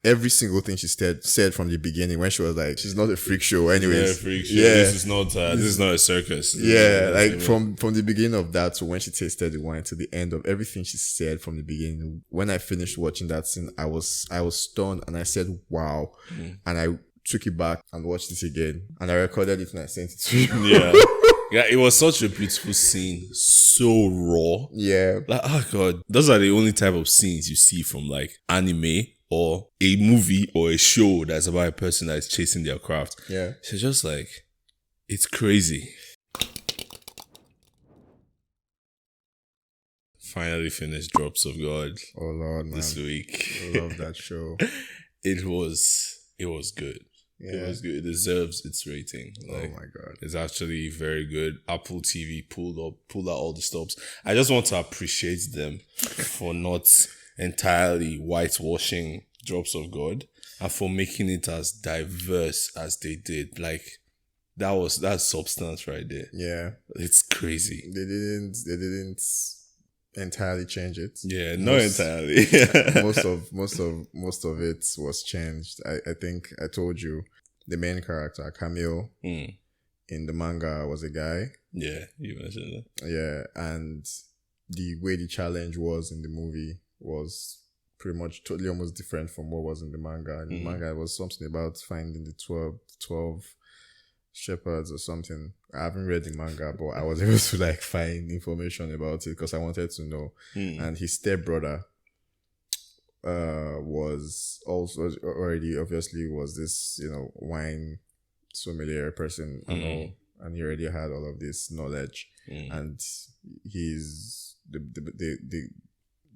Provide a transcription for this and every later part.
every single thing she said from the beginning when she was like, she's not a freak show anyways. Yeah, freak show. This is not a circus. Yeah, like from the beginning of that to when she tasted the wine to the end of everything she said from the beginning. When I finished watching that scene, I was stunned and I said, wow. And I took it back and watched it again. And I recorded it and I sent it to you. Yeah. Yeah, it was such a beautiful scene. So raw. Yeah. Like, oh God. Those are the only type of scenes you see from like anime or a movie or a show that's about a person that is chasing their craft. Yeah. So just like, it's crazy. Finally finished Drops of God. Oh Lord, man. This week. I love that show. It was good. Yeah. It was good. It deserves its rating. Like, oh my God. It's actually very good. Apple TV pulled out all the stops. I just want to appreciate them for not entirely whitewashing Drops of God and for making it as diverse as they did. Like, that's substance right there. Yeah. It's crazy. They didn't entirely change it. Yeah, not entirely. most of it was changed. I think I told you the main character, Camille, in the manga was a guy. Yeah, you mentioned that. Yeah, and the way the challenge was in the movie was pretty much totally almost different from what was in the manga. In the manga, it was something about finding the 12 shepherds or something. I haven't read the manga, but I was able to like find information about it because I wanted to know. And his stepbrother was also already obviously was this, wine sommelier person and all, and he already had all of this knowledge. And he's the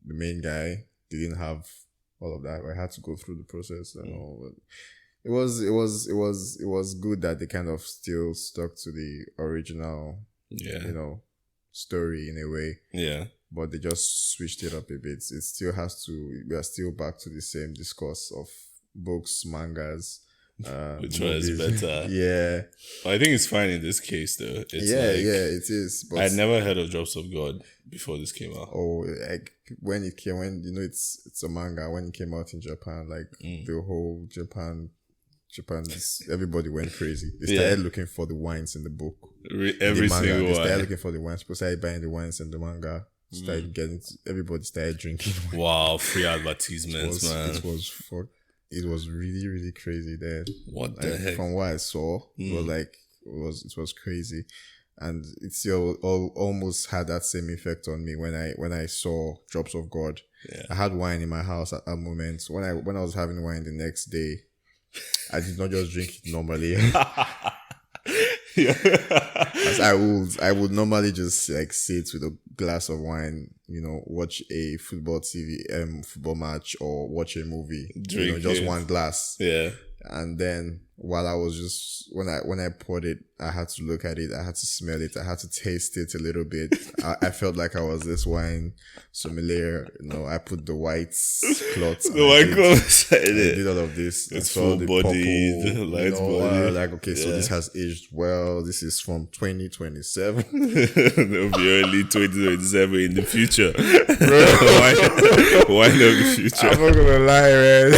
main guy didn't have all of that. I had to go through the process and all. But it was good that they kind of still stuck to the original, story in a way. Yeah. But they just switched it up a bit. It still we are still back to the same discourse of books, mangas. Which one is better? Yeah. I think it's fine in this case though. It's it is. But I'd never heard of Drops of God before this came out. Oh, like when it's a manga, when it came out in Japan, like the whole Japan, everybody went crazy. They started looking for the wines in the book. Every single They started one. looking for the wines. People started buying the wines in the manga. Everybody started drinking wine. Wow, free advertisements, man. It was really, really crazy there. What the heck? From what I saw, it was crazy. And it still almost had that same effect on me when I saw Drops of God. Yeah. I had wine in my house at that moment. When I was having wine the next day, I did not just drink it normally. As I would normally just like sit with a glass of wine, watch a football match or watch a movie. Drink just it. one glass. Yeah. And then while I was just when I poured it, I had to look at it, I had to smell it, I had to taste it a little bit. I felt like I was this wine sommelier. I put the white cloth. I did all of this. It's full bodied, light body. Like, okay, so this has aged well. This is from 2027. It'll be early 2027 in the future. Wine of the future. I'm not gonna lie, man.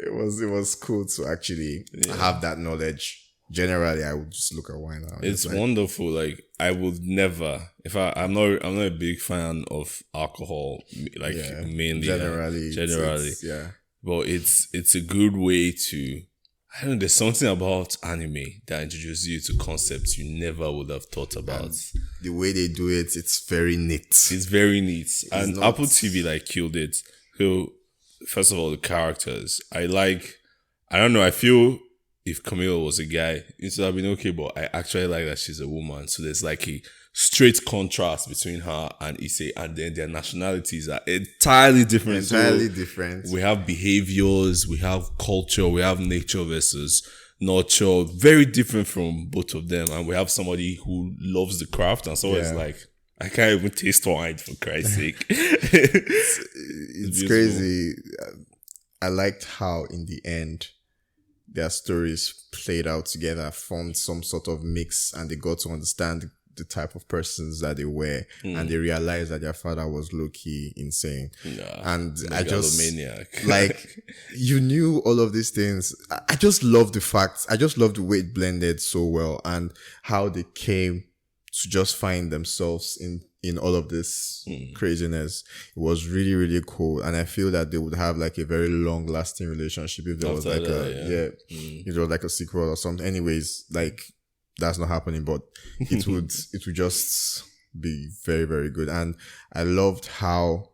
It was cool to actually have that knowledge. Generally, I would just look at wine now. It's wonderful. Like, I would never, I'm not a big fan of alcohol, like mainly. Generally. But it's a good way to, I don't know, there's something about anime that introduces you to concepts you never would have thought about. And the way they do it, it's very neat. It's very neat. And Apple TV killed it. So, first of all, the characters. I don't know, I feel if Camille was a guy, it would have been okay, but I actually like that she's a woman. So there's like a straight contrast between her and Issei, and then their nationalities are entirely different. Different. We have behaviors, we have culture, we have nature versus nurture, very different from both of them. And we have somebody who loves the craft and someone is like, I can't even taste wine, for Christ's sake. It's crazy. I liked how in the end their stories played out together, formed some sort of mix, and they got to understand the type of persons that they were, and they realized that their father was low-key insane. And I just, like, you knew all of these things. I just love the facts. I just love the way it blended so well, and how they came to just find themselves in all of this craziness. It was really, really cool. And I feel that they would have like a very long lasting relationship if there was like if there was like a sequel or something. Anyways, like, that's not happening, but it would just be very, very good. And I loved how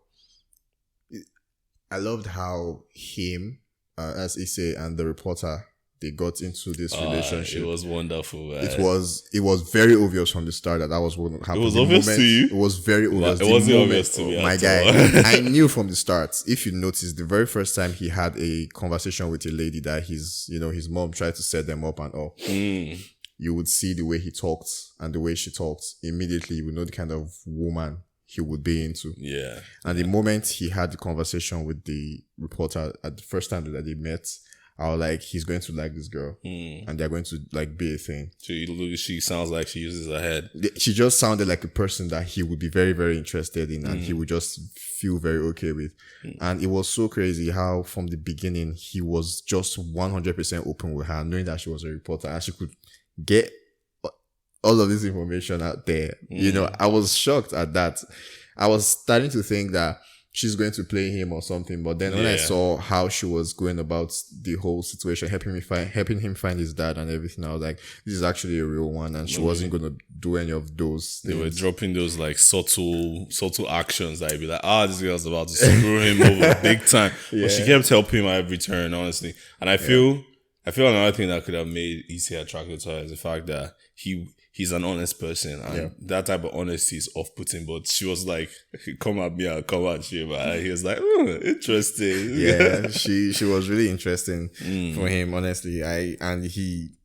him, as Issei and the reporter, they got into this relationship. It was wonderful. Man. It was very obvious from the start that was what happened. It was obvious to you? It was very obvious. It wasn't obvious to me. My guy, I knew from the start. If you notice, the very first time he had a conversation with a lady that his mom tried to set them up and all, you would see the way he talked and the way she talked. Immediately, you would know the kind of woman he would be into. Yeah. And the moment he had the conversation with the reporter at the first time that they met, I was like, he's going to like this girl, and they're going to like be a thing. She sounds like she uses her head. She just sounded like a person that he would be very, very interested in, and he would just feel very okay with. And it was so crazy how from the beginning he was just 100% open with her, knowing that she was a reporter and she could get all of this information out there. You know, I was shocked at that. I was starting to think that she's going to play him or something, but then when I saw how she was going about the whole situation, helping him find his dad and everything, I was like, this is actually a real one, and she wasn't going to do any of those things. They were dropping those like subtle actions that I'd be like, this girl's about to screw him over big time. But she kept helping him at every turn, honestly. And I feel another thing that could have made Issei attracted to her is the fact that he's an honest person, and that type of honesty is off-putting. But she was like, "Come at me, I'll come at you." But he was like, "Interesting." Yeah, she was really interesting for him, honestly.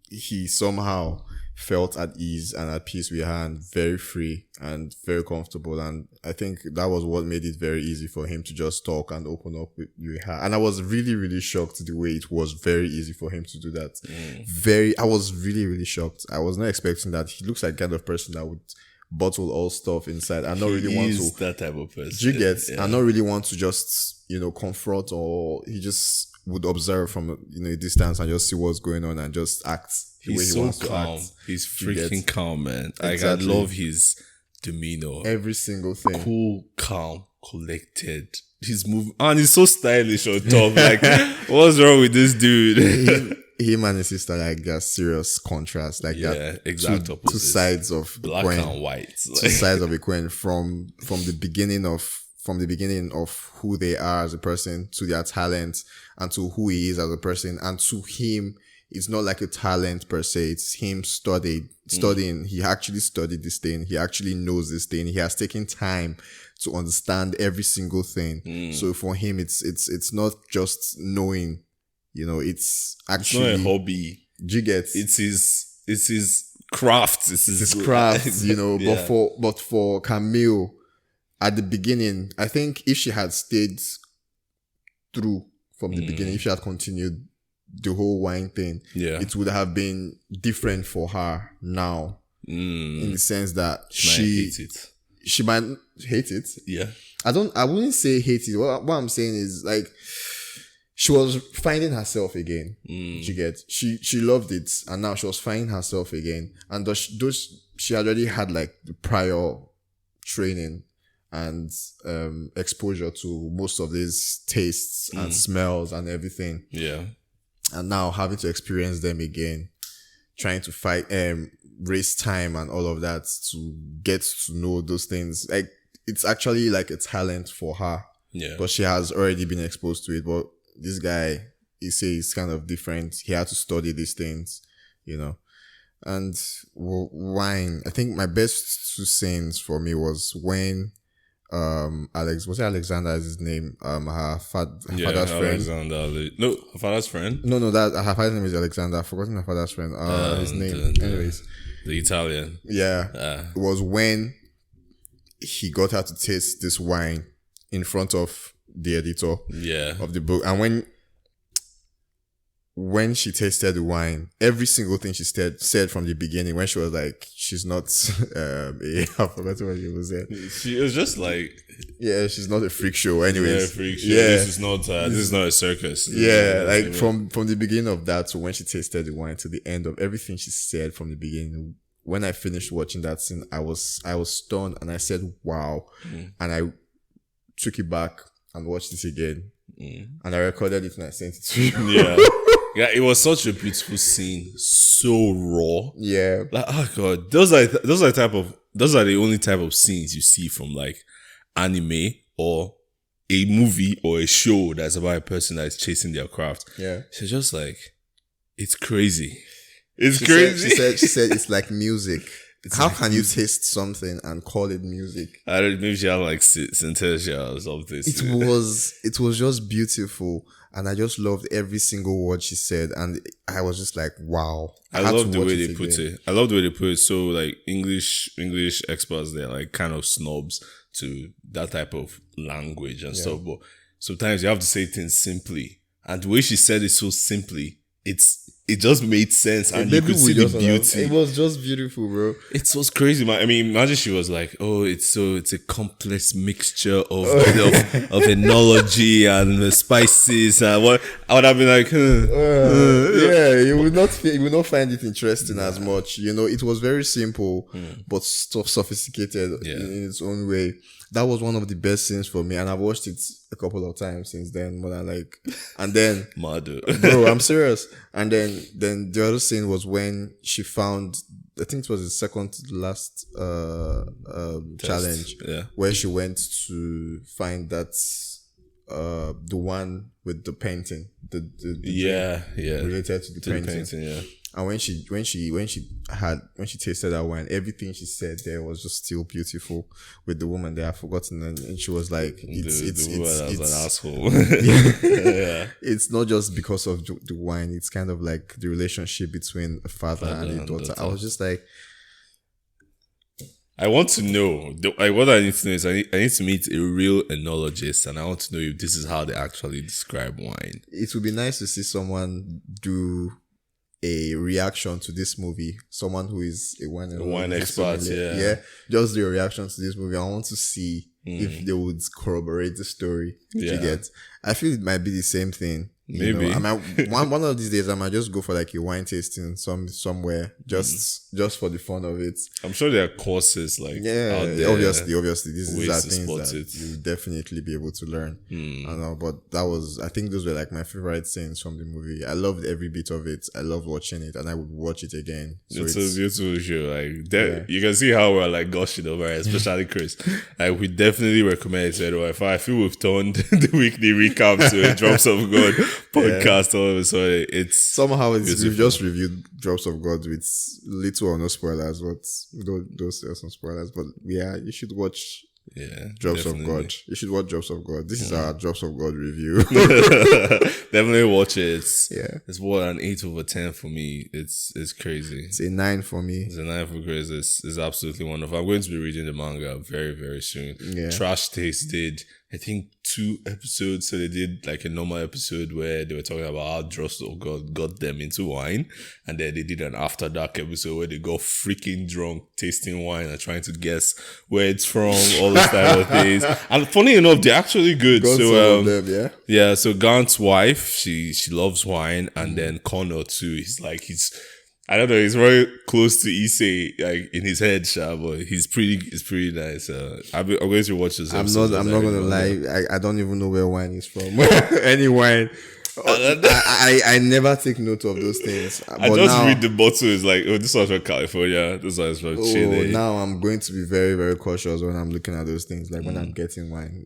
He somehow felt at ease and at peace with her, and very free and very comfortable. And I think that was what made it very easy for him to just talk and open up with her. And I was really, really shocked the way it was very easy for him to do that. I was really, really shocked. I was not expecting that. He looks like the kind of person that would bottle all stuff inside. I not really want to. That type of person. You get? I not really want to just, confront, or he just would observe from, a distance and just see what's going on and just act. He's so calm. He's freaking calm, man. Exactly. I love his demeanor. Every single thing. Cool, calm, collected. He's moving, and he's so stylish on top. Like, what's wrong with this dude? Him and his sister, like, they're serious contrast. Like, exact two sides of black and white. Two sides of a coin from the beginning of who they are as a person, to their talent, and to who he is as a person. And to him, it's not like a talent per se. It's him studying. He actually studied this thing. He actually knows this thing. He has taken time to understand every single thing. So for him, it's not just knowing, it's actually, it's not a hobby. Do you get? It's his craft. It's his craft, but for Camille, at the beginning, I think if she had stayed through from the beginning, if she had continued the whole wine thing, it would have been different for her now, in the sense that she might hate it. Yeah, I wouldn't say hate it. What I'm saying is, like, she was finding herself again. She gets, she loved it, and now she was finding herself again. And she already had like the prior training and exposure to most of these tastes and smells and everything. Yeah. And now having to experience them again, trying to fight, race time and all of that to get to know those things. Like, it's actually like a talent for her. Yeah. But she has already been exposed to it. But this guy, he says, kind of different. He had to study these things, And wine, I think my best two scenes for me was when was it Alexander is his name? Her father's friend. No, her father's friend. No, that her father's name is Alexander. I've forgotten her father's friend. His name. Anyways, the Italian. Yeah, it was when he got her to taste this wine in front of the editor. Yeah. Of the book, and when when she tasted the wine, every single thing she said from the beginning, when she was like, she's not I forgot what she was saying. She was just like, yeah, she's not a freak show. Anyways, yeah, freak show. Yeah, this is not a circus. Yeah, like from the beginning of that to when she tasted the wine to the end of everything she said from the beginning. When I finished watching that scene, I was stunned and I said, "Wow!" And I took it back and watched it again, and I recorded it and I sent it to you. Yeah. Yeah, it was such a beautiful scene, so raw. Yeah, like, oh god, those are the only type of scenes you see from like anime or a movie or a show that's about a person that's chasing their craft. Yeah, she's just like, it's crazy. It's crazy. She said it's like music. How can you taste something and call it music? I don't know, maybe she had like synthesia or something. It was just beautiful. And I just loved every single word she said. And I was just like, wow. I love the way they put it. I love the way they put it. So like English experts, they're like kind of snobs to that type of language and stuff. But sometimes you have to say things simply. And the way she said it so simply, it just made sense, and you could see the beauty. It was just beautiful, bro. It was crazy, man. I mean, imagine she was like, "Oh, it's a complex mixture of enology and spices and what." I would have been like, yeah, you would not find it interesting as much. You know, it was very simple, but sophisticated in its own way. That was one of the best scenes for me, and I've watched it a couple of times since then. More than like, and then, bro, I'm serious. And then the other scene was when she found, I think it was the second to last challenge, where she went to find that the one with the painting, the related to the painting. And when she tasted that wine, everything she said there was just still beautiful with the woman there. I've forgotten, and she was like, it's an asshole. It's not just because of the wine. It's kind of like the relationship between a father and a daughter. I was just like, I want to know. What I need to know is I need to meet a real enologist, and I want to know if this is how they actually describe wine. It would be nice to see someone do a reaction to this movie, someone who is a wine expert, just do a reaction to this movie. I want to see if they would corroborate the story. You get, I feel it might be the same thing. Maybe I might, one of these days I might just go for like a wine tasting somewhere just for the fun of it. I'm sure there are courses like out there. Obviously these are things that it. you definitely be able to learn. I know, but I think those were like my favorite scenes from the movie. I loved every bit of it. I loved watching it, and I would watch it again. So it's a beautiful show. Like that, you can see how we're like gushing over it, especially Chris. Like we definitely recommend it to everyone. I feel we've turned the weekly recap to a Drops of God podcast all of a sudden. We've just reviewed Drops of God with little or no spoilers, but those are some spoilers. But yeah, you should watch Drops of God. You should watch Drops of God. This is our Drops of God review. Definitely watch it. It's what, an 8/10 for me. It's crazy. It's a 9 for me. It's a 9 for Chris. It's absolutely wonderful. I'm going to be reading the manga very, very soon. Trash Taste did, I think, 2 episodes. So they did like a normal episode where they were talking about how Drops of God got them into wine, and then they did an After Dark episode where they got freaking drunk tasting wine and trying to guess where it's from, all those type of things. And funny enough, they're actually good. So Gaunt's wife, she loves wine, and then Connor too. I don't know, he's very close to Issei, like in his head, but it's pretty nice. I'm going to watch this episode. I'm not gonna lie, I don't even know where wine is from. Any wine. I never take note of those things. I just read the bottle. It's like, oh, this one's from California. This one's from Chile. Now I'm going to be very, very cautious when I'm looking at those things. Like when I'm getting wine,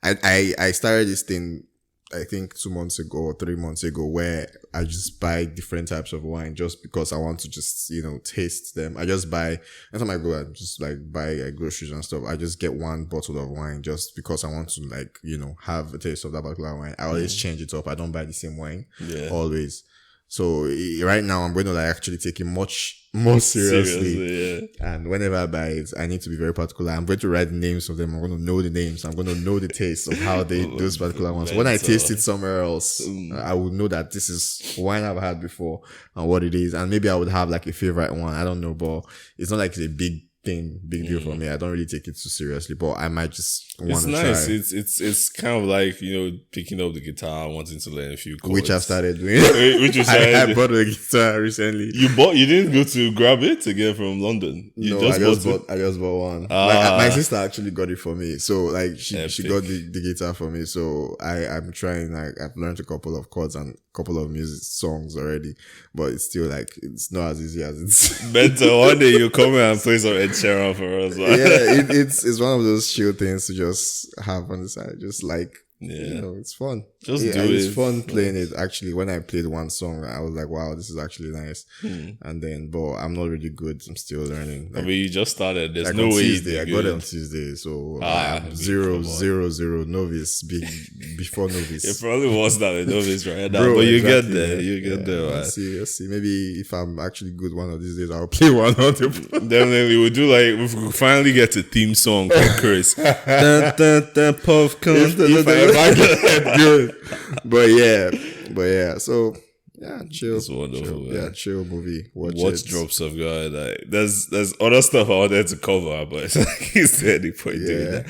I started this thing, I think 2 months ago or 3 months ago, where I just buy different types of wine just because I want to just, taste them. I just buy, every time I go, I just like buy groceries and stuff. I just get one bottle of wine just because I want to have a taste of that particular wine. I always change it up. I don't buy the same wine always. So right now I'm going to like actually take it much more seriously. Yeah. And whenever I buy it, I need to be very particular. I'm going to write the names of them. I'm going to know the names. I'm going to know the taste of how those particular ones. When I taste it somewhere else, I would know that this is wine I've had before and what it is. And maybe I would have like a favorite one. I don't know, but it's not like it's a big deal for me. I don't really take it too seriously, but I might just want to nice. try. It's kind of like, you know, picking up the guitar, wanting to learn a few chords. Which I've started doing. I bought a guitar recently. You didn't go to grab it again from London? I just bought one. My sister actually got it for me. So like she got the guitar for me. So I'm trying, like I've learned a couple of chords and a couple of music songs already, but it's still like, it's not as easy as it's mental. One day you come here and play some Ed Sheeran for us. Yeah, it's one of those chill things to just have on the side. Just like, you know, it's fun. It's fun playing it. Actually, when I played one song, I was like, wow, this is actually nice. And then, but I'm not really good. I'm still learning. Like, I mean, you just started. There's like no way. Tuesday, I got it on Tuesday, so I'm 0 novice, before novice. It probably was not a novice right now, Bro, but you exactly, get there. You get there. Let's see. Maybe if I'm actually good one of these days, I'll play one of them. Definitely, we'll do like, we finally get a theme song from Chris. Povcorn. If I get good. But yeah. So yeah, chill. It's wonderful. Chill movie. Watch drops of God. Like, there's other stuff I wanted to cover, but it's like, is there any point doing that?